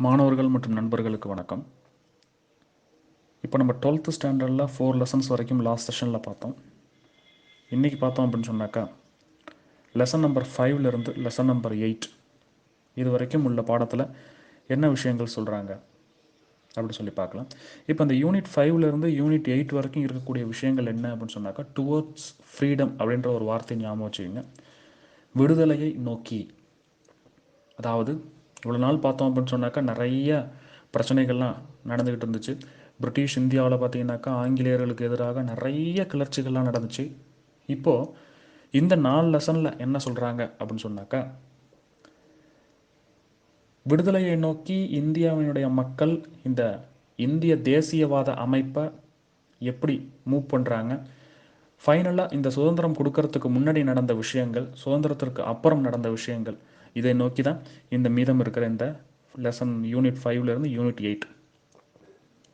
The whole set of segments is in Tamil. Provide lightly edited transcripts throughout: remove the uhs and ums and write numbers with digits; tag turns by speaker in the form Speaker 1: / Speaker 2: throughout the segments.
Speaker 1: மாணவர்கள் மற்றும் நண்பர்களுக்கு வணக்கம். இப்போ நம்ம 12th ஸ்டாண்டர்டில் 4 லெசன்ஸ் வரைக்கும் லாஸ்ட் செஷனில் பார்த்தோம். இன்றைக்கி பார்த்தோம் அப்படின்னு சொன்னாக்கா லெசன் நம்பர் 5லேருந்து லெசன் நம்பர் 8 இது வரைக்கும் உள்ள பாடத்தில் என்ன விஷயங்கள் சொல்கிறாங்க அப்படின்னு சொல்லி பார்க்கலாம். இப்போ அந்த யூனிட் 5லேருந்து யூனிட் 8 வரைக்கும் இருக்கக்கூடிய விஷயங்கள் என்ன அப்படின்னு சொன்னாக்கா டுவர்ட்ஸ் ஃப்ரீடம் அப்படின்ற ஒரு வார்த்தையை ஞாபகம் வச்சுக்கோங்க. விடுதலையை நோக்கி, அதாவது இவ்வளோ நாள் பார்த்தோம் அப்படின்னு சொன்னாக்கா நிறைய பிரச்சனைகள்லாம் நடந்துக்கிட்டு இருந்துச்சு. பிரிட்டிஷ் இந்தியாவில் பார்த்தீங்கன்னாக்கா ஆங்கிலேயர்களுக்கு எதிராக நிறைய கிளர்ச்சிகள்லாம் நடந்துச்சு. இப்போது இந்த 4 லெசனில் என்ன சொல்கிறாங்க அப்படின்னு சொன்னாக்கா விடுதலையை நோக்கி இந்தியாவினுடைய மக்கள் இந்த இந்திய தேசியவாத அமைப்பை எப்படி மூவ் பண்ணுறாங்க, ஃபைனலாக இந்த சுதந்திரம் கொடுக்கறதுக்கு முன்னாடி நடந்த விஷயங்கள், சுதந்திரத்திற்கு அப்புறம் நடந்த விஷயங்கள், இதை நோக்கி தான் இந்த மீதம் இருக்கிற இந்த லெசன் யூனிட் 5லேருந்து யூனிட் 8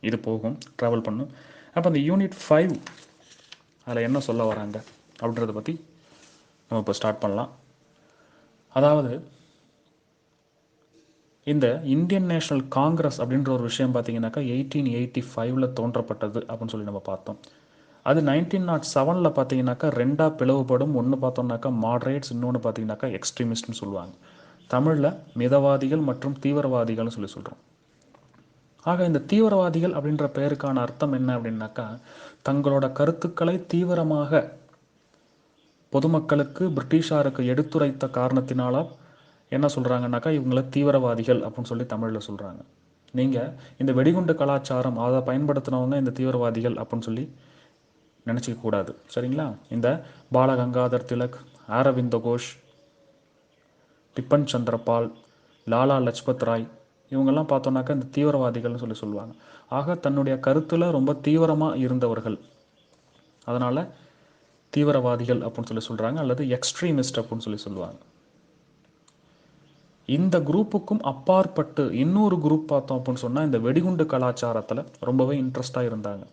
Speaker 1: இது போகும், ட்ராவல் பண்ணும். அப்போ அந்த யூனிட் 5 அதில் என்ன சொல்ல வராங்க அப்படின்றத பற்றி நம்ம இப்போ ஸ்டார்ட் பண்ணலாம். அதாவது இந்த இந்தியன் நேஷனல் காங்கிரஸ் அப்படின்ற ஒரு விஷயம் பார்த்தீங்கன்னாக்கா 1885 தோன்றப்பட்டது அப்படின்னு சொல்லி நம்ம பார்த்தோம். அது 1907 பார்த்தீங்கன்னாக்கா ரெண்டாக பிளவுபடும். ஒன்று பார்த்தோம்னாக்கா மாடரேட்ஸ், இன்னொன்று பார்த்தீங்கன்னாக்கா எக்ஸ்ட்ரீமிஸ்ட்னு சொல்லுவாங்க. தமிழில் மிதவாதிகள் மற்றும் தீவிரவாதிகள்னு சொல்லி சொல்கிறோம். ஆக இந்த தீவிரவாதிகள் அப்படின்ற பெயருக்கான அர்த்தம் என்ன அப்படின்னாக்கா தங்களோட கருத்துக்களை தீவிரமாக பொதுமக்களுக்கு பிரிட்டிஷாருக்கு எடுத்துரைத்த காரணத்தினால என்ன சொல்கிறாங்கன்னாக்கா இவங்கள தீவிரவாதிகள் அப்படின்னு சொல்லி தமிழில் சொல்கிறாங்க. நீங்கள் இந்த வெடிகுண்டு கலாச்சாரம் அதை பயன்படுத்தினவங்க இந்த தீவிரவாதிகள் அப்படின்னு சொல்லி நினச்சிக்க கூடாது, சரிங்களா? இந்த பாலகங்காதர் திலக், அரவிந்த கோஷ், பிப்பன் சந்திரபால், லாலா லஜ்பத் ராய் இவங்கெல்லாம் பார்த்தோன்னாக்கா இந்த தீவிரவாதிகள்னு சொல்லி சொல்லுவாங்க. ஆக தன்னுடைய கருத்தில் ரொம்ப தீவிரமாக இருந்தவர்கள், அதனால் தீவிரவாதிகள் அப்படின்னு சொல்லி சொல்கிறாங்க, அல்லது எக்ஸ்ட்ரீமிஸ்ட் அப்படின்னு சொல்லி சொல்லுவாங்க. இந்த குரூப்புக்கும் அப்பாற்பட்டு இன்னொரு குரூப் பார்த்தோம் அப்படின்னு சொன்னால் இந்த வெடிகுண்டு கலாச்சாரத்தில் ரொம்பவே இன்ட்ரெஸ்டாக இருந்தாங்க.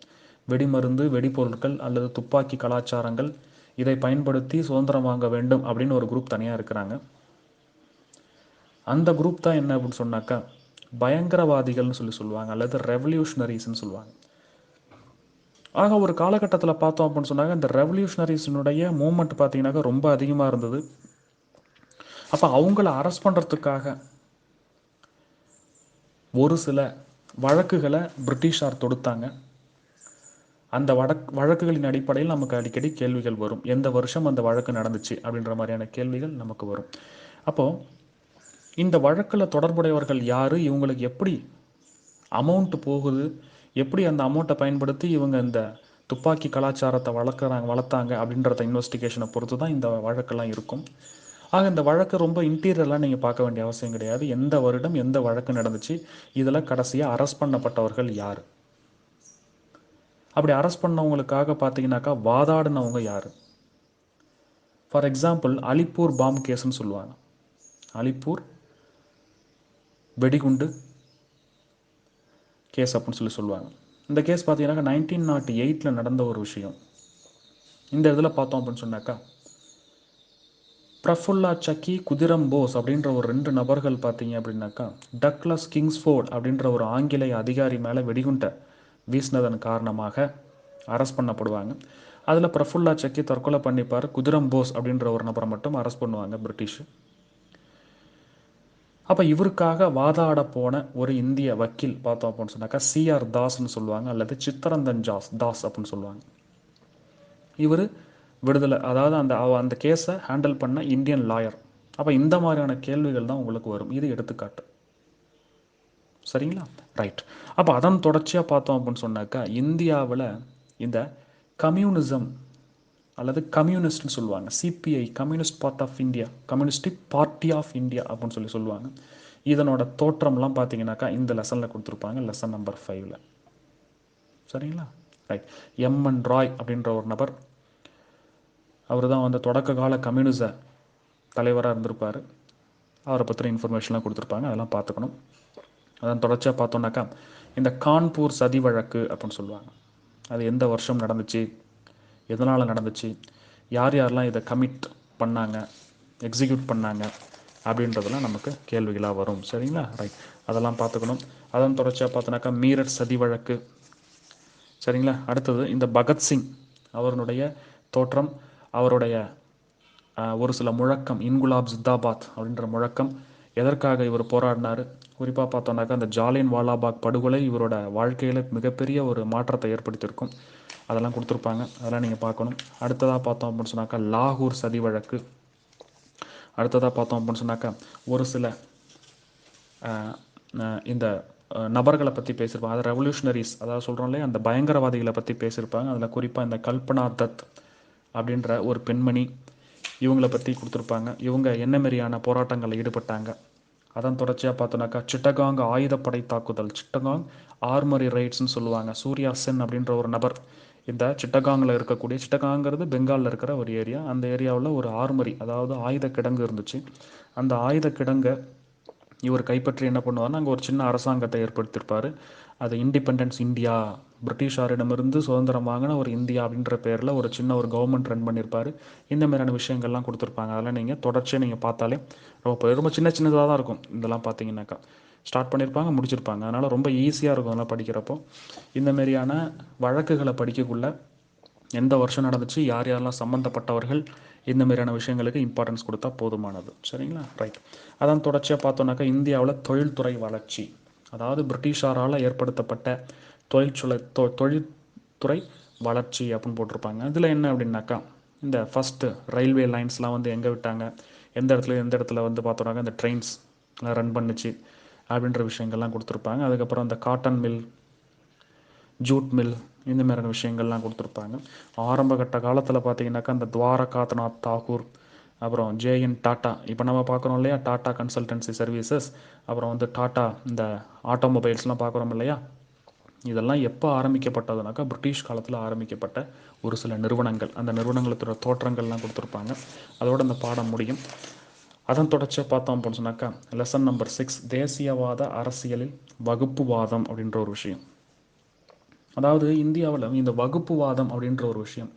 Speaker 1: வெடிமருந்து, வெடிப்பொருட்கள் அல்லது துப்பாக்கி கலாச்சாரங்கள் இதை பயன்படுத்தி சுதந்திரம் வாங்க வேண்டும் அப்படின்னு ஒரு குரூப் தனியாக இருக்கிறாங்க. அந்த குரூப் தான் என்ன அப்படின்னு சொன்னாக்கா பயங்கரவாதிகள்னு சொல்லி சொல்லுவாங்க, அல்லது ரெவல்யூஷனரிஸ்ன்னு சொல்லுவாங்க. ஆக ஒரு காலகட்டத்தில் பார்த்தோம் அப்படின்னு சொன்னாங்க இந்த ரெவல்யூஷனரிஸினுடைய மூமெண்ட் பார்த்தீங்கன்னாக்கா ரொம்ப அதிகமாக இருந்தது. அப்போ அவங்கள அரெஸ்ட் பண்ணுறதுக்காக ஒரு சில வழக்குகளை பிரிட்டிஷார் தொடுத்தாங்க. அந்த வழக்குகளின் அடிப்படையில் நமக்கு அடிக்கடி கேள்விகள் வரும். எந்த வருஷம் அந்த வழக்கு நடந்துச்சு அப்படின்ற மாதிரியான கேள்விகள் நமக்கு வரும். அப்போது இந்த வழக்கில் தொடர்புடையவர்கள் யார், இவங்களுக்கு எப்படி அமௌண்ட் போகுது, எப்படி அந்த அமௌண்ட்டை பயன்படுத்தி இவங்க இந்த துப்பாக்கி கலாச்சாரத்தை வளர்த்தாங்க அப்படின்றத இன்வெஸ்டிகேஷனை பொறுத்து தான் இந்த வழக்கெல்லாம் இருக்கும். ஆக இந்த வழக்கு ரொம்ப இன்டீரியர்லாம் நீங்கள் பார்க்க வேண்டிய அவசியம் கிடையாது. எந்த வருடம் எந்த வழக்கு நடந்துச்சு, இதில் கடைசியாக அரெஸ்ட் பண்ணப்பட்டவர்கள் யார், அப்படி அரெஸ்ட் பண்ணவங்களுக்காக பார்த்தீங்கன்னாக்கா வாதாடினவங்க யார். ஃபார் எக்ஸாம்பிள் அலிப்பூர் பாம் கேஸ்ன்னு சொல்லுவாங்க. அலிப்பூர் வெடிகுண்டு கேஸ் அப்படின்னு சொல்லி சொல்லுவாங்க. இந்த கேஸ் பார்த்தீங்கன்னாக்கா 1908 நடந்த ஒரு விஷயம். இந்த இதில் பார்த்தோம் அப்படின்னு சொன்னாக்கா பிரஃபுல்லா சக்கி, குதிரம் போஸ் அப்படின்ற ஒரு 2 நபர்கள் பார்த்தீங்க அப்படின்னாக்கா டக்ளஸ் கிங்ஸ்ஃபோர்ட் அப்படின்ற ஒரு ஆங்கிலேய அதிகாரி மேலே வெடிகுண்டை வீசினதன் காரணமாக அரெஸ்ட் பண்ணப்படுவாங்க. அதில் பிரஃபுல்லா சக்கி தற்கொலை பண்ணிப்பார். குதிரம் போஸ் அப்படின்ற ஒரு நபரை மட்டும் அரெஸ்ட் பண்ணுவாங்க பிரிட்டிஷ். அப்போ இவருக்காக வாதாட போன ஒரு இந்திய வக்கீல் பார்த்தோம் அப்படின்னு சொன்னாக்கா சிஆர் தாஸ்ன்னு சொல்லுவாங்க, அல்லது சித்தரந்தன் தாஸ் அப்படின்னு சொல்லுவாங்க. இவர் விடுதலை, அதாவது அந்த கேஸை ஹேண்டில் பண்ண இந்தியன் லாயர். அப்போ இந்த மாதிரியான கேள்விகள் தான் உங்களுக்கு வரும். இது எடுத்துக்காட்டு, சரிங்களா? ரைட். அப்போ அதன் தொடர்ச்சியாக பார்த்தோம் அப்படின்னு சொன்னாக்கா இந்தியாவில் இந்த கம்யூனிசம் அல்லது கம்யூனிஸ்ட்னு சொல்லுவாங்க, CPI, communist part of India, communistic party of India அப்படின்னு சொல்லி சொல்லுவாங்க. இதனோட தோற்றம்லாம் பார்த்தீங்கன்னாக்கா இந்த லெசனில் கொடுத்துருப்பாங்க, லெசன் நம்பர் 5ல், சரிங்களா? ரைட். எம்என் ராய் அப்படின்ற ஒரு நபர், அவர் தான் வந்து தொடக்க கால கம்யூனிச தலைவராக இருந்திருப்பார். அவரை பற்றின இன்ஃபர்மேஷன்லாம் கொடுத்துருப்பாங்க, அதெல்லாம் பார்த்துக்கணும். அதன் தொடர்ச்சியாக பார்த்தோன்னாக்கா இந்த கான்பூர் சதி வழக்கு அப்படின்னு சொல்லுவாங்க. அது எந்த வருஷம் நடந்துச்சு, எதனால் நடந்துச்சு, யார் யாரெல்லாம் இதை கமிட் பண்ணாங்க, எக்ஸிக்யூட் பண்ணாங்க, அப்படின்றதெல்லாம் நமக்கு கேள்விகளாக வரும். சரிங்களா? ரைட், அதெல்லாம் பார்த்துக்கணும். அதன் தொடர்ச்சியாக பார்த்தோன்னாக்கா மீரட் சதி வழக்கு. சரிங்களா? அடுத்தது இந்த பகத்சிங் அவருடைய தோற்றம், அவருடைய ஒரு சில முழக்கம், இன்குலாப் ஜிந்தாபாத் அப்படின்ற முழக்கம், எதற்காக இவர் போராடினார், குறிப்பாக பார்த்தோன்னாக்கா அந்த ஜாலியன் வாலாபாக் படுகொலை இவரோட வாழ்க்கையில் மிகப்பெரிய ஒரு மாற்றத்தை ஏற்படுத்தியிருக்கும். அதெல்லாம் கொடுத்துருப்பாங்க, அதெல்லாம் நீங்கள் பார்க்கணும். அடுத்ததாக பார்த்தோம் அப்படின்னு சொன்னாக்கா லாகூர் சதி வழக்கு. அடுத்ததாக பார்த்தோம் அப்படின்னு சொன்னாக்கா ஒரு சில இந்த நபர்களை பற்றி பேசியிருப்பாங்க, அதாவது ரெவல்யூஷனரிஸ், அதாவது சொல்கிறோம் இல்லையா, அந்த பயங்கரவாதிகளை பற்றி பேசியிருப்பாங்க. அதில் குறிப்பாக இந்த கல்பனா தத் அப்படின்ற ஒரு பெண்மணி, இவங்களை பற்றி கொடுத்துருப்பாங்க. இவங்க என்ன மாதிரியான போராட்டங்களில் ஈடுபட்டாங்க. அதன் தொடர்ச்சியாக பார்த்தோன்னாக்கா சிட்டகாங் ஆயுதப்படை தாக்குதல், சிட்டகாங் ஆர்மரி ரைட்ஸ்ன்னு சொல்லுவாங்க. சூர்யா சென் அப்படின்ற ஒரு நபர் இந்த சிட்டகாங்கில் இருக்கக்கூடிய, சிட்டகாங்கிறது பெங்காலில் இருக்கிற ஒரு ஏரியா, அந்த ஏரியாவில் ஒரு ஆர்மரி, அதாவது ஆயுத கிடங்கு இருந்துச்சு. அந்த ஆயுத கிடங்கை இவர் கைப்பற்றி என்ன பண்ணுவார்னா அங்கே ஒரு சின்ன அரசாங்கத்தை ஏற்படுத்தியிருப்பார். அது இண்டிபெண்டன்ஸ் இந்தியா, பிரிட்டிஷாரிடமிருந்து சுதந்திரம் வாங்கின ஒரு இந்தியா அப்படின்ற பேரில் ஒரு சின்ன ஒரு கவர்மெண்ட் ரன் பண்ணியிருப்பார். இந்த மாதிரியான விஷயங்கள்லாம் கொடுத்துருப்பாங்க. அதெல்லாம் நீங்கள் தொடர்ச்சியாக நீங்கள் பார்த்தாலே ரொம்ப சின்ன சின்னதாக தான் இருக்கும். இதெல்லாம் பார்த்தீங்கன்னாக்கா ஸ்டார்ட் பண்ணியிருப்பாங்க, முடிச்சிருப்பாங்க. அதனால் ரொம்ப ஈஸியாக இருக்கும் அதெல்லாம் படிக்கிறப்போ. இந்த மாதிரியான வழக்குகளை படிக்கக்குள்ள எந்த வருஷம் நடந்துச்சு, யார் யாரெல்லாம் சம்மந்தப்பட்டவர்கள், இந்த மாதிரியான விஷயங்களுக்கு இம்பார்ட்டன்ஸ் கொடுத்தா போதுமானது. சரிங்களா? ரைட். அதான் தொடர்ச்சியாக பார்த்தோன்னாக்கா இந்தியாவில் தொழில்துறை வளர்ச்சி, அதாவது பிரிட்டிஷாரால் ஏற்படுத்தப்பட்ட தொழில்துறை வளர்ச்சி அப்படின்னு போட்டிருப்பாங்க. இதில் என்ன அப்படின்னாக்கா இந்த ஃபஸ்ட்டு ரயில்வே லைன்ஸ்லாம் வந்து எங்கே விட்டாங்க, எந்த இடத்துல வந்து பார்த்தோன்னாக்கா இந்த ட்ரெயின்ஸ் ரன் பண்ணுச்சு அப்படின்ற விஷயங்கள்லாம் கொடுத்துருப்பாங்க. அதுக்கப்புறம் இந்த காட்டன் மில், ஜூட் மில், இந்த மாதிரியான விஷயங்கள்லாம் கொடுத்துருப்பாங்க. ஆரம்ப கட்ட காலத்தில் பார்த்தீங்கன்னாக்கா அந்த துவாரகாநாத் தாகூர், அப்புறம் ஜேஎன் டாட்டா, இப்போ நம்ம பார்க்குறோம் இல்லையா, டாட்டா கன்சல்டன்சி சர்வீசஸ், அப்புறம் வந்து டாட்டா இந்த ஆட்டோமொபைல்ஸ்லாம் பார்க்குறோம் இல்லையா, இதெல்லாம் எப்போ ஆரம்பிக்கப்பட்டதுனாக்கா பிரிட்டிஷ் காலத்தில் ஆரம்பிக்கப்பட்ட ஒரு சில நிறுவனங்கள். அந்த நிறுவனங்களோட தோற்றங்கள்லாம் கொடுத்துருப்பாங்க. அதோடு அந்த பாடம் முடியும். அதன் தொடர்ச்சியாக பார்த்தோம் அப்படின்னு சொன்னாக்கா லெசன் நம்பர் 6, தேசியவாத அரசியலில் வகுப்புவாதம் அப்படின்ற ஒரு விஷயம். அதாவது இந்தியாவில் இந்த வகுப்புவாதம் அப்படின்ற ஒரு விஷயம்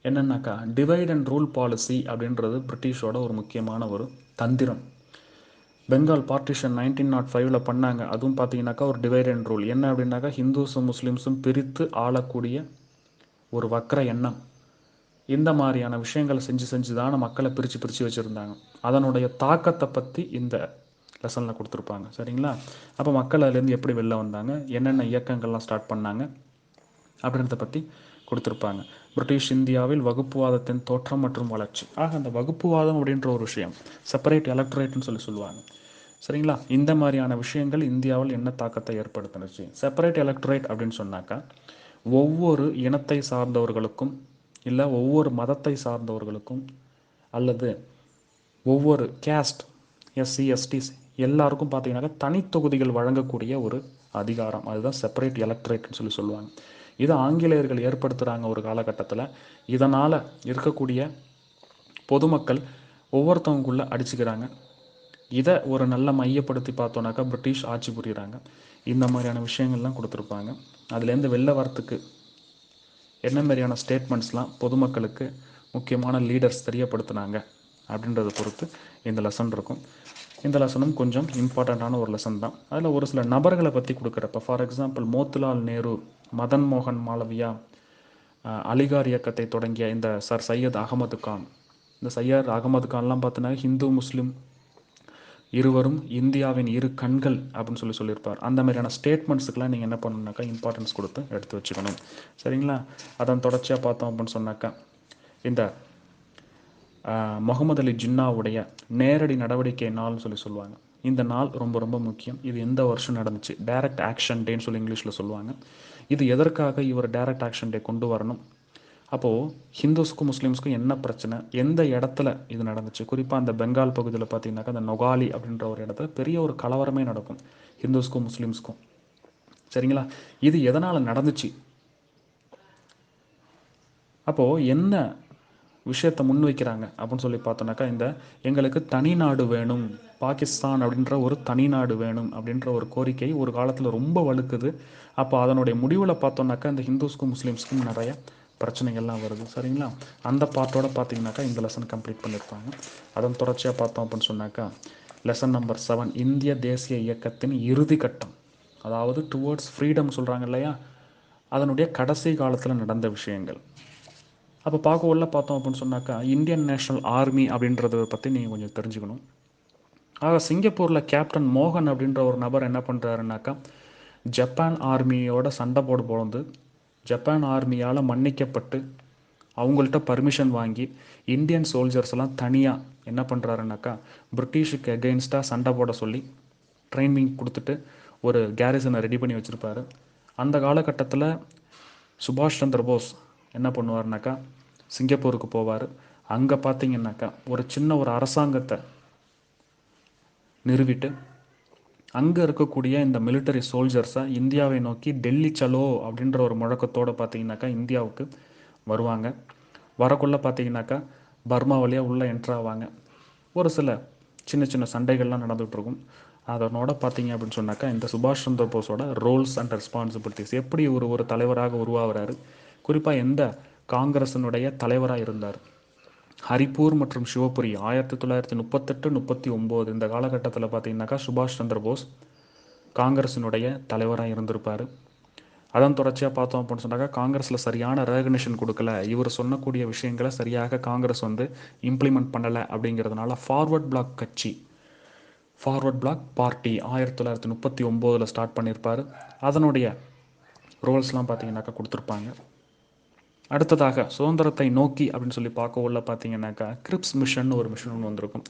Speaker 1: என்னன்னாக்கா டிவைட் அண்ட் ரூல் பாலிசி அப்படின்றது பிரிட்டிஷோட ஒரு முக்கியமான ஒரு தந்திரம். பெங்கால் பார்ட்டிஷன் 1905 பண்ணாங்க. அதுவும் பார்த்தீங்கன்னாக்கா ஒரு டிவைட் அண்ட் ரூல். என்ன அப்படின்னாக்கா ஹிந்துஸும் முஸ்லீம்ஸும் பிரித்து ஆளக்கூடிய ஒரு வக்ர எண்ணம். இந்த மாதிரியான விஷயங்களை செஞ்சு தான் மக்களை பிரித்து வச்சுருந்தாங்க. அதனுடைய தாக்கத்தை பற்றி இந்த லெசனில் கொடுத்துருப்பாங்க. சரிங்களா? அப்போ மக்கள் அதுலேருந்து எப்படி வெளில வந்தாங்க, என்னென்ன இயக்கங்கள்லாம் ஸ்டார்ட் பண்ணாங்க அப்படின்றத பற்றி கொடுத்துருப்பாங்க. பிரிட்டிஷ் இந்தியாவில் வகுப்புவாதத்தின் தோற்றம் மற்றும் வளர்ச்சி. ஆக அந்த வகுப்புவாதம் அப்படின்ற ஒரு விஷயம், செப்பரேட் எலக்ட்ரேட்னு சொல்லுவாங்க. சரிங்களா? இந்த மாதிரியான விஷயங்கள் இந்தியாவில் என்ன தாக்கத்தை ஏற்படுத்தினுச்சு. செப்பரேட் எலக்ட்ரேட் அப்படின்னு சொன்னாக்கா ஒவ்வொரு இனத்தை சார்ந்தவர்களுக்கும், இல்லை ஒவ்வொரு மதத்தை சார்ந்தவர்களுக்கும், அல்லது ஒவ்வொரு கேஸ்ட், எஸ்சி எஸ்டிஸ் எல்லாருக்கும் பார்த்தீங்கன்னாக்கா தனித்தொகுதிகள் வழங்கக்கூடிய ஒரு அதிகாரம், அதுதான் செப்பரேட் எலக்ட்ரேட்னு சொல்லுவாங்க. இதை ஆங்கிலேயர்கள் ஏற்படுத்துகிறாங்க ஒரு காலகட்டத்தில். இதனால் இருக்கக்கூடிய பொதுமக்கள் ஒவ்வொருத்தவங்களுக்குள்ளே அடிச்சுக்கிறாங்க. இதை ஒரு நல்ல மையப்படுத்தி பார்த்தோன்னாக்கா பிரிட்டிஷ் ஆட்சி புரிகிறாங்க. இந்த மாதிரியான விஷயங்கள்லாம் கொடுத்துருப்பாங்க. அதுலேருந்து வெளில வரத்துக்கு என்ன மாதிரியான ஸ்டேட்மெண்ட்ஸ்லாம் பொதுமக்களுக்கு முக்கியமான லீடர்ஸ் தெரியப்படுத்தினாங்க அப்படின்றத பொறுத்து இந்த லெசன் இருக்கும். இந்த லெசனும் கொஞ்சம் இம்பார்ட்டண்ட்டான ஒரு லெசன் தான். அதில் ஒரு சில நபர்களை பற்றி கொடுக்குறப்ப, ஃபார் எக்ஸாம்பிள் மோத்திலால் நேரு, மதன் மோகன் மாளவியா, அலிகார் இயக்கத்தை தொடங்கிய இந்த சர் சையத் அகமது கான். இந்த சையத் அகமது கான்லாம் பார்த்தீங்கன்னா ஹிந்து முஸ்லீம் இருவரும் இந்தியாவின் இரு கண்கள் அப்படின்னு சொல்லியிருப்பார். அந்த மாதிரியான ஸ்டேட்மெண்ட்ஸுக்கெலாம் நீங்கள் என்ன பண்ணணுன்னாக்கா இம்பார்ட்டன்ஸ் கொடுத்து எடுத்து வச்சுக்கணும். சரிங்களா? அதன் தொடர்ச்சியாக பார்த்தோம் அப்படின்னு சொன்னாக்கா இந்த முகமது அலி ஜின்னாவுடைய நேரடி நடவடிக்கை நாள்னு சொல்லுவாங்க. இந்த நாள் ரொம்ப முக்கியம். இது எந்த வருஷம் நடந்துச்சு, டைரக்ட் ஆக்ஷன் டேன்னு சொல்லி இங்கிலீஷில் சொல்லுவாங்க. இது எதற்காக இவர் டைரக்ட் ஆக்ஷன் டே கொண்டு வரணும், அப்போது ஹிந்துஸ்க்கும் முஸ்லீம்ஸ்க்கும் என்ன பிரச்சனை, எந்த இடத்துல இது நடந்துச்சு, குறிப்பாக அந்த பெங்கால் பகுதியில் பார்த்தீங்கன்னாக்கா அந்த நொகாலி அப்படின்ற ஒரு இடத்துல பெரிய ஒரு கலவரமே நடக்கும் ஹிந்துஸ்க்கும் முஸ்லீம்ஸ்க்கும். சரிங்களா? இது எதனால் நடந்துச்சு, அப்போது என்ன விஷயத்தை முன்வைக்கிறாங்க அப்படின்னு சொல்லி பார்த்தோன்னாக்கா இந்த எங்களுக்கு தனி நாடு வேணும், பாகிஸ்தான் அப்படின்ற ஒரு தனி நாடு வேணும் அப்படின்ற ஒரு கோரிக்கை ஒரு காலத்தில் ரொம்ப வலுக்குது. அப்போ அதனுடைய முடிவில் பார்த்தோன்னாக்கா இந்த ஹிந்துஸ்க்கும் முஸ்லீம்ஸ்க்கும் நிறைய பிரச்சனைகள்லாம் வருது. சரிங்களா? அந்த பார்ட்டோட பார்த்தீங்கன்னாக்கா இந்த லெசன் கம்ப்ளீட் பண்ணியிருப்பாங்க. அதன் தொடர்ச்சியாக பார்த்தோம் அப்படின்னு சொன்னாக்கா லெசன் நம்பர் 7 இந்திய தேசிய இயக்கத்தின் இறுதி கட்டம், அதாவது டுவோர்ட்ஸ் ஃப்ரீடம் சொல்கிறாங்க இல்லையா, அதனுடைய கடைசி காலத்தில் நடந்த விஷயங்கள். அப்போ பார்க்கவுள்ள பார்த்தோம் அப்படின்னு சொன்னாக்கா இந்தியன் நேஷ்னல் ஆர்மி அப்படின்றத பற்றி நீங்கள் கொஞ்சம் தெரிஞ்சுக்கணும். ஆக சிங்கப்பூரில் கேப்டன் மோகன் அப்படின்ற ஒரு நபர் என்ன பண்ணுறாருனாக்கா ஜப்பான் ஆர்மியோட சண்டை போது ஜப்பான் ஆர்மியால் மன்னிக்கப்பட்டு அவங்கள்ட்ட பர்மிஷன் வாங்கி இந்தியன் சோல்ஜர்ஸ் எல்லாம் தனியாக என்ன பண்ணுறாருனாக்கா பிரிட்டிஷுக்கு எகெயின்ஸ்டாக சண்டை போட சொல்லி ட்ரைனிங் கொடுத்துட்டு ஒரு கேரிசனை ரெடி பண்ணி வச்சுருப்பாரு. அந்த காலகட்டத்தில் சுபாஷ் சந்திர போஸ் என்ன பண்ணுவார்னாக்கா சிங்கப்பூருக்கு போவார். அங்கே பார்த்தீங்கன்னாக்கா ஒரு சின்ன ஒரு அரசாங்கத்தை நிறுவிட்டு அங்கே இருக்கக்கூடிய இந்த மிலிட்டரி சோல்ஜர்ஸை இந்தியாவை நோக்கி டெல்லி சலோ அப்படின்ற ஒரு முழக்கத்தோடு பார்த்தீங்கன்னாக்கா இந்தியாவுக்கு வருவாங்க. வரக்குள்ளே பார்த்தீங்கன்னாக்கா பர்மா வழியாக உள்ளே என்ட்ராவாங்க. ஒரு சில சின்ன சின்ன சண்டைகள்லாம் நடந்துகிட்ருக்கும். அதனோட பார்த்தீங்க அப்படின்னு சொன்னாக்கா இந்த சுபாஷ் சந்திர போஸோட ரோல்ஸ் அண்ட் ரெஸ்பான்சிபிலிட்டிஸ், எப்படி ஒரு தலைவராக உருவாகிறாரு, குறிப்பாக எந்த காங்கிரஸினுடைய தலைவராக இருந்தார். ஹரிப்பூர் மற்றும் சிவபுரி 1938-39 இந்த காலகட்டத்தில் பார்த்தீங்கன்னாக்கா சுபாஷ் சந்திர போஸ் காங்கிரஸினுடைய தலைவராக இருந்திருப்பார். அதன் தொடர்ச்சியாக பார்த்தோம் அப்படின்னு சொன்னாக்கா காங்கிரஸில் சரியான ரெகக்னிஷன் கொடுக்கல, இவர் சொன்னக்கூடிய விஷயங்களை சரியாக காங்கிரஸ் இம்ப்ளிமெண்ட் பண்ணலை அப்படிங்கிறதுனால ஃபார்வர்ட் பிளாக் கட்சி, ஃபார்வர்ட் பிளாக் பார்ட்டி 1939 ஸ்டார்ட் பண்ணியிருப்பார். அதனுடைய ரோல்ஸ்லாம் பார்த்தீங்கன்னாக்கா கொடுத்துருப்பாங்க. அடுத்ததாக சுதந்திரத்தை நோக்கி அப்படின்னு சொல்லி பார்க்க உள்ள பார்த்தீங்கன்னாக்கா கிரிப்ஸ் மிஷன் ஒரு மிஷன் ஒன்று வந்திருக்கும்.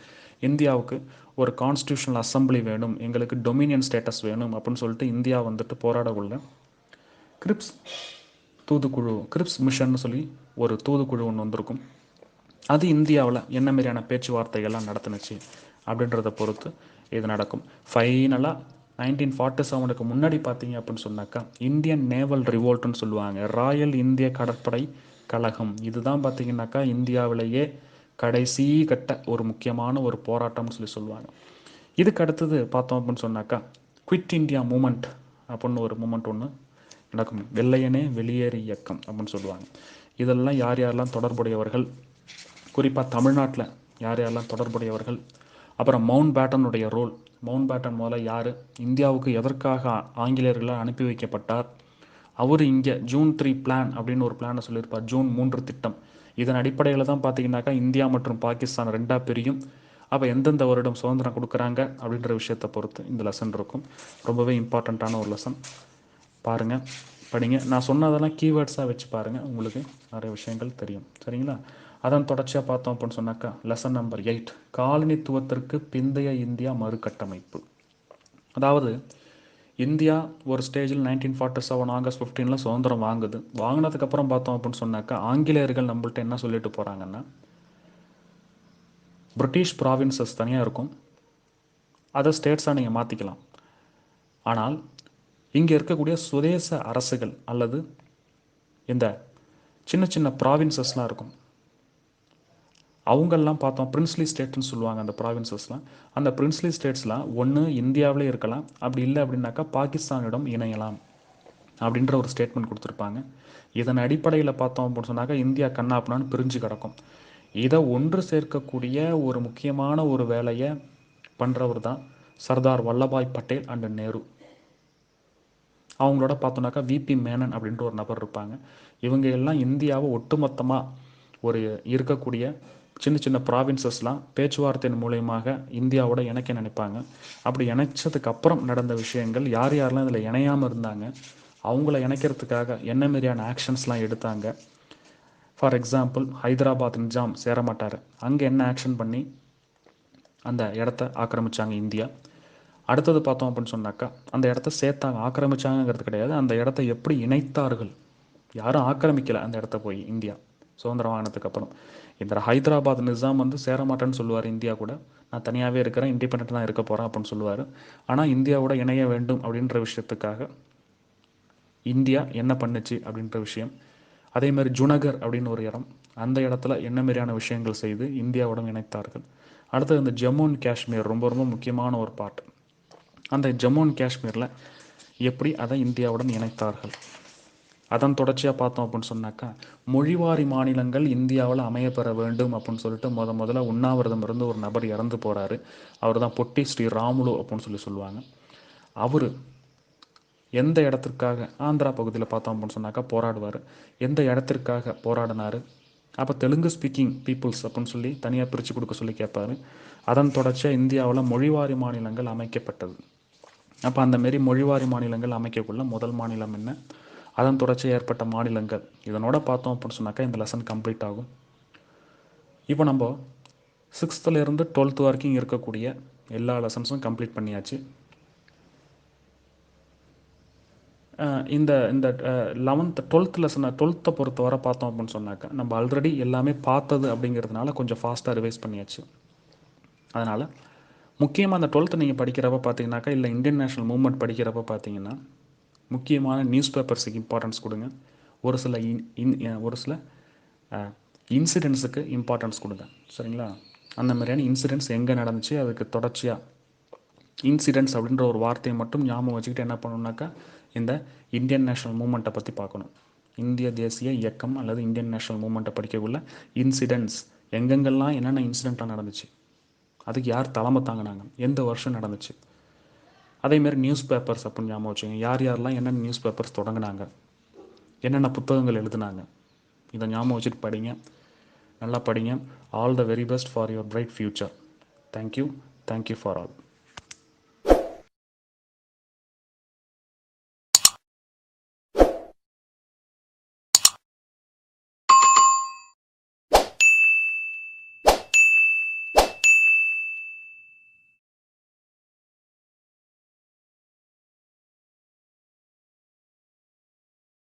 Speaker 1: இந்தியாவுக்கு ஒரு கான்ஸ்டியூஷனல் அசம்பிளி வேணும், எங்களுக்கு டொமினியன் ஸ்டேட்டஸ் வேணும் அப்படின்னு சொல்லிட்டு இந்தியா போராட உள்ள கிரிப்ஸ் தூதுக்குழு, கிரிப்ஸ் மிஷன் சொல்லி ஒரு தூதுக்குழு ஒன்று வந்திருக்கும். அது இந்தியாவில் என்ன மாதிரியான பேச்சுவார்த்தைகள்லாம் நடத்துனுச்சு அப்படின்றத பொறுத்து இது நடக்கும். ஃபைனலாக 1947 முன்னாடி பார்த்தீங்க அப்படின்னு சொன்னாக்கா இந்தியன் நேவல் ரிவோல்ட்னு சொல்லுவாங்க, ராயல் இந்திய கடற்படை கழகம். இதுதான் பார்த்தீங்கன்னாக்கா இந்தியாவிலேயே கடைசி கட்ட ஒரு முக்கியமான ஒரு போராட்டம்னு சொல்லுவாங்க. இதுக்கு அடுத்தது பார்த்தோம் அப்படின்னு சொன்னாக்கா குவிட் இந்தியா மூமெண்ட் அப்படின்னு ஒரு மூமெண்ட் ஒன்று நடக்கும், வெள்ளையனே வெளியேறு இயக்கம் அப்படின்னு சொல்லுவாங்க. இதெல்லாம் யார் யாரெல்லாம் தொடர்புடையவர்கள், குறிப்பாக தமிழ்நாட்டில் யார் யாரெல்லாம் தொடர்புடையவர்கள், அப்புறம் மவுண்ட் பேட்டனுடைய ரோல், மவுண்ட் பேட்டன் முதல்ல யார், இந்தியாவுக்கு எதற்காக ஆங்கிலேயர்களால் அனுப்பி வைக்கப்பட்டார், அவர் இங்கே ஜூன் 3 பிளான் அப்படின்னு ஒரு பிளானை சொல்லியிருப்பார், ஜூன் 3 திட்டம். இதன் அடிப்படையில் தான் பார்த்தீங்கன்னாக்கா இந்தியா மற்றும் பாகிஸ்தான் ரெண்டாக பிரியும். அப்போ எந்தெந்த வருடம் சுதந்திரம் கொடுக்குறாங்க அப்படின்ற விஷயத்தை பொறுத்து இந்த லெசன் இருக்கும். ரொம்பவே இம்பார்ட்டண்ட்டான ஒரு லெசன். பாருங்கள், படிங்க. நான் சொன்னதெல்லாம் கீவேர்ட்ஸாக வச்சு பாருங்கள், உங்களுக்கு நிறைய விஷயங்கள் தெரியும். சரிங்களா? அதன் தொடர்ச்சியாக பார்த்தோம் அப்படின்னு சொன்னாக்கா லெசன் நம்பர் 8 காலனித்துவத்திற்கு பிந்தைய இந்தியா மறுகட்டமைப்பு. அதாவது இந்தியா ஒரு ஸ்டேஜில் 1947 ஆகஸ்ட் 15 சுதந்திரம் வாங்குது. வாங்கினதுக்கப்புறம் பார்த்தோம் அப்படின்னு சொன்னாக்கா ஆங்கிலேயர்கள் நம்மள்ட்ட என்ன சொல்லிட்டு போகிறாங்கன்னா பிரிட்டிஷ் ப்ராவின்சஸ் தனியாக இருக்கும், அதை ஸ்டேட்ஸாக நீங்கள் மாற்றிக்கலாம். ஆனால் இங்கே இருக்கக்கூடிய சுதேச அரசுகள் அல்லது இந்த சின்ன சின்ன ப்ராவின்சஸ்லாம் இருக்கும், அவங்கெல்லாம் பார்த்தோம் பிரின்ஸ்லி ஸ்டேட்ஸ்னு சொல்லுவாங்க. அந்த ப்ராவின்சஸ்லாம், அந்த பிரின்ஸ்லி ஸ்டேட்ஸ்லாம் ஒன்று இந்தியாவிலே இருக்கலாம், அப்படி இல்லை அப்படின்னாக்கா பாகிஸ்தானிடம் இணையலாம் அப்படின்ற ஒரு ஸ்டேட்மெண்ட் கொடுத்துருப்பாங்க. இதன் அடிப்படையில் பார்த்தோம் அப்படின்னு சொன்னாக்கா இந்தியா கண்ணாப்புனான்னு பிரிஞ்சு கிடக்கும். இதை ஒன்று சேர்க்கக்கூடிய ஒரு முக்கியமான ஒரு வேலையை பண்ணுறவர் தான் சர்தார் வல்லபாய் பட்டேல் அண்ட் நேரு. அவங்களோட பார்த்தோன்னாக்கா விபி மேனன் அப்படின்ற ஒரு நபர் இருப்பாங்க. இவங்க எல்லாம் இந்தியாவை ஒட்டுமொத்தமாக ஒரு இருக்கக்கூடிய சின்ன சின்ன ப்ராவின்சஸ்லாம் பேச்சுவார்த்தையின் மூலயமாக இந்தியாவோட இணைக்க நினைப்பாங்க. அப்படி இணைச்சதுக்கு அப்புறம் நடந்த விஷயங்கள், யார் யாரெல்லாம் இதில் இணையாமல் இருந்தாங்க, அவங்கள இணைக்கிறதுக்காக என்ன மாதிரியான ஆக்ஷன்ஸ்லாம் எடுத்தாங்க. ஃபார் எக்ஸாம்பிள் ஹைதராபாத் நிஜாம் சேரமாட்டார், அங்கே என்ன ஆக்ஷன் பண்ணி அந்த இடத்த ஆக்கிரமித்தாங்க இந்தியா. அடுத்தது பார்த்தோம் அப்படின்னு சொன்னாக்கா அந்த இடத்த சேர்த்தாங்க, ஆக்கிரமிச்சாங்கிறது கிடையாது, அந்த இடத்த எப்படி இணைத்தார்கள், யாரும் ஆக்கிரமிக்கலை அந்த இடத்த போய் இந்தியா சுதந்திரம் வாங்கினதுக்கு அப்புறம். இந்த ஹைதராபாத் நிஜாம் சேரமாட்டேன்னு சொல்லுவார், இந்தியா கூட நான் தனியாகவே இருக்கிறேன், இண்டிபெண்ட் தான் இருக்க போகிறேன் அப்படின்னு சொல்லுவார். ஆனால் இந்தியாவோட இணைய வேண்டும் அப்படின்ற விஷயத்துக்காக இந்தியா என்ன பண்ணுச்சு அப்படின்ற விஷயம். அதே மாதிரி ஜுனகர் அப்படின்னு ஒரு இடம், அந்த இடத்துல என்ன மாதிரியான விஷயங்கள் செய்து இந்தியாவுடன் இணைத்தார்கள். அடுத்தது இந்த ஜம்மு அண்ட் காஷ்மீர் ரொம்ப ரொம்ப முக்கியமான ஒரு பார்ட். அந்த ஜம்மு அண்ட் காஷ்மீரில் எப்படி அதை இந்தியாவுடன் இணைத்தார்கள். அதன் தொடர்ச்சியாக பார்த்தோம் அப்படின்னு சொன்னாக்கா மொழிவாரி மாநிலங்கள் இந்தியாவில் அமையப்பெற வேண்டும் அப்படின்னு சொல்லிட்டு முதல்ல உண்ணாவிரதம் இருந்து ஒரு நபர் இறந்து போகிறாரு. அவர் தான் பொட்டி ஸ்ரீ ராமுலு அப்படின்னு சொல்லுவாங்க. அவர் எந்த இடத்திற்காக ஆந்திரா பகுதியில் பார்த்தோம் அப்படின்னு சொன்னாக்கா போராடுவார். எந்த இடத்திற்காக போராடினார், அப்போ தெலுங்கு ஸ்பீக்கிங் பீப்புள்ஸ் அப்படின்னு சொல்லி தனியாக பிரித்து கொடுக்க சொல்லி கேட்பார். அதன் தொடர்ச்சியாக இந்தியாவில் மொழிவாரி மாநிலங்கள் அமைக்கப்பட்டது. அப்போ அந்தமாரி மொழிவாரி மாநிலங்கள் அமைக்கக்குள்ள முதல் மாநிலம் என்ன, அதன் தொடர்ச்சியாக ஏற்பட்ட மாநிலங்கள், இதனோட பார்த்தோம் அப்படின்னு சொன்னாக்கா இந்த லெசன் கம்ப்ளீட் ஆகும். இப்போ நம்ம 6th to 12th வரைக்கும் இருக்கக்கூடிய எல்லா லெசன்ஸும் கம்ப்ளீட் பண்ணியாச்சு. இந்த இந்த 11th 12th லெசனை 12th பொறுத்தவரை பார்த்தோம் அப்படின்னு சொன்னாக்கா நம்ம ஆல்ரெடி எல்லாமே பார்த்தது அப்படிங்கிறதுனால கொஞ்சம் ஃபாஸ்ட்டாக ரிவைஸ் பண்ணியாச்சு. அதனால் முக்கியமாக அந்த 12th நீங்கள் படிக்கிறப்ப பார்த்தீங்கன்னாக்கா, இல்லை இந்தியன் நேஷனல் மூவ்மெண்ட் படிக்கிறப்ப பார்த்தீங்கன்னா முக்கியமான நியூஸ் பேப்பர்ஸுக்கு இம்பார்ட்டன்ஸ் கொடுங்க. ஒரு சில இன்சிடென்ட்ஸுக்கு இம்பார்ட்டன்ஸ் கொடுங்க. சரிங்களா? அந்த மாதிரியான இன்சிடென்ட்ஸ் எங்கே நடந்துச்சு, அதுக்கு தொடர்ச்சியாக இன்சிடென்ட்ஸ் அப்படின்ற ஒரு வார்த்தையை மட்டும் ஞாபகம் வச்சுக்கிட்டு என்ன பண்ணணுன்னாக்கா இந்த இந்தியன் நேஷனல் மூவ்மெண்ட்டை பற்றி பார்க்கணும். இந்திய தேசிய இயக்கம் அல்லது இந்தியன் நேஷனல் மூவ்மெண்ட்டை படிக்கக்குள்ள இன்சிடென்ட்ஸ் எங்கெங்கெல்லாம் என்னென்ன இன்சிடெண்ட்டாக நடந்துச்சு, அதுக்கு யார் தலைமை தாங்கினாங்க, எந்த வருஷம் நடந்துச்சு, அதேமாரி நியூஸ் பேப்பர்ஸ் அப்படின்னு ஞாபகம் வச்சுங்க. யாரெல்லாம் என்னென்ன நியூஸ் பேப்பர்ஸ் தொடங்கினாங்க, என்னென்ன புத்தகங்கள் எழுதுனாங்க, இதை ஞாபகம் வச்சுட்டு படிங்க. நல்லா படிங்க. All the very best for your bright future. Thank you for all.